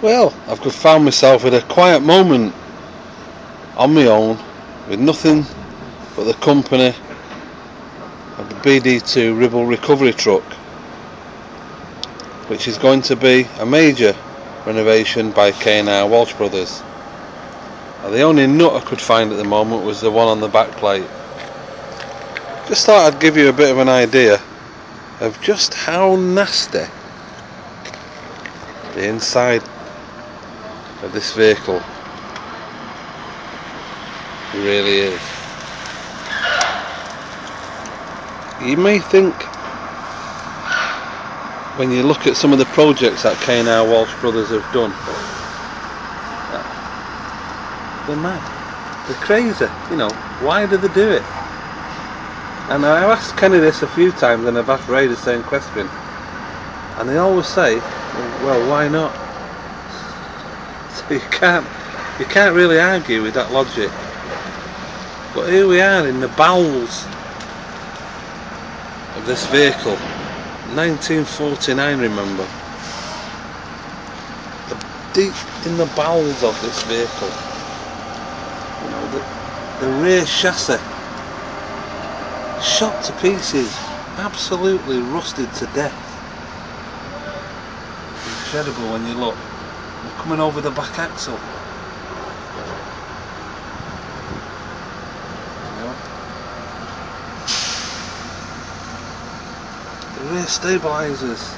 Well, I've just found myself with a quiet moment on my own, with nothing but the company of the BD2 Ribble recovery truck, which is going to be a major renovation by K&R Walsh Brothers. And the only nut I could find at the moment was the one on the back plate. Just thought I'd give you a bit of an idea of just how nasty the inside of this vehicle really is. You may think, when you look at some of the projects that K&R Walsh Brothers have done, they're mad, they're crazy, you know, why do they do it? And I've asked Kenny this a few times, and I've asked Ray the same question, and they always say, well, why not? So you can't really argue with that logic. But here we are in the bowels of this vehicle, 1949, remember, deep in the bowels of this vehicle. You know, the rear chassis shot to pieces, absolutely rusted to death. Incredible when you look. We're coming over the back axle. The rear stabilisers,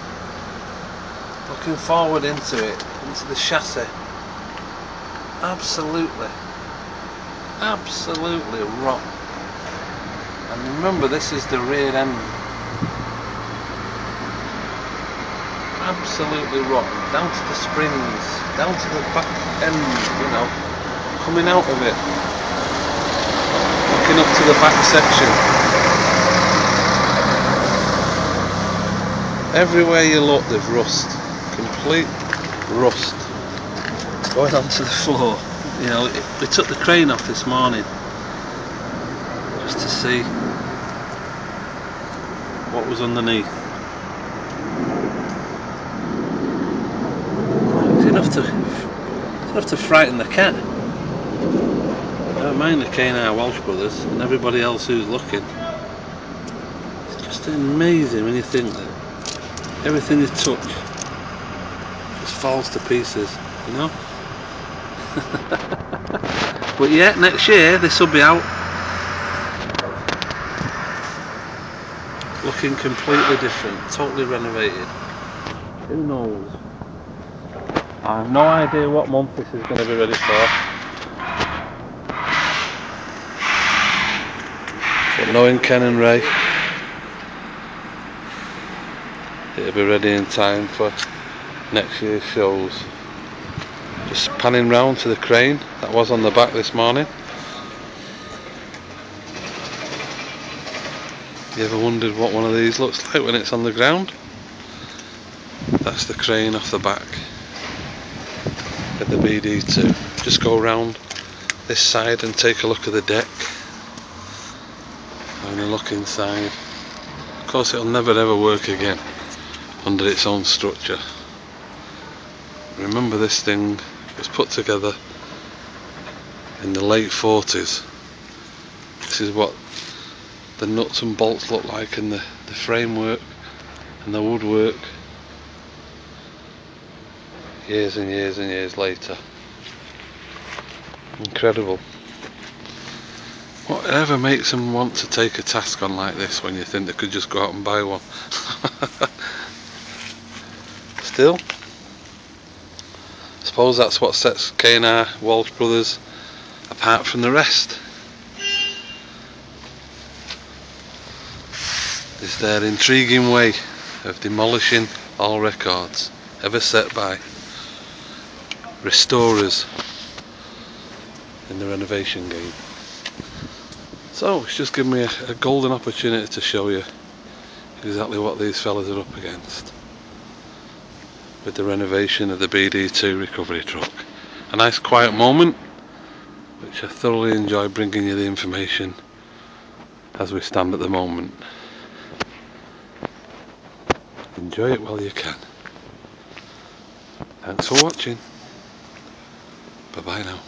looking forward into the chassis, absolutely rotten. And remember, this is the rear end, absolutely rotten, down to the springs, down to the back end, you know, coming out of it, looking up to the back section. Everywhere you look, there's rust, complete rust, going onto the floor. You know, we took the crane off this morning just to see what was underneath. It's enough to frighten the cat. I don't mind the K&R Walsh Brothers and everybody else who's looking. It's just amazing when you think that everything you touch just falls to pieces, you know. But yeah, next year this will be out, looking completely different, totally renovated. Who knows? I have no idea what month this is going to be ready for, but knowing Ken and Ray, it'll be ready in time for next year's shows. Just panning round to the crane that was on the back this morning. You ever wondered what one of these looks like when it's on the ground? That's the crane off the back of the BD2. Just go around this side and take a look at the deck and a look inside. Of course, it'll never ever work again under its own structure. Remember, this thing was put together in the late 40s. This is what the nuts and bolts look like, and the framework and the woodwork years and years and years later. Incredible. Whatever makes them want to take a task on like this when you think they could just go out and buy one? Still, I suppose that's what sets K&R Walsh Brothers apart from the rest, is their intriguing way of demolishing all records ever set by restorers in the renovation game. So it's just given me a golden opportunity to show you exactly what these fellas are up against with the renovation of the BD2 recovery truck. A nice quiet moment, which I thoroughly enjoy bringing you the information as we stand at the moment. Enjoy it while you can. Thanks for watching. Bye bye now.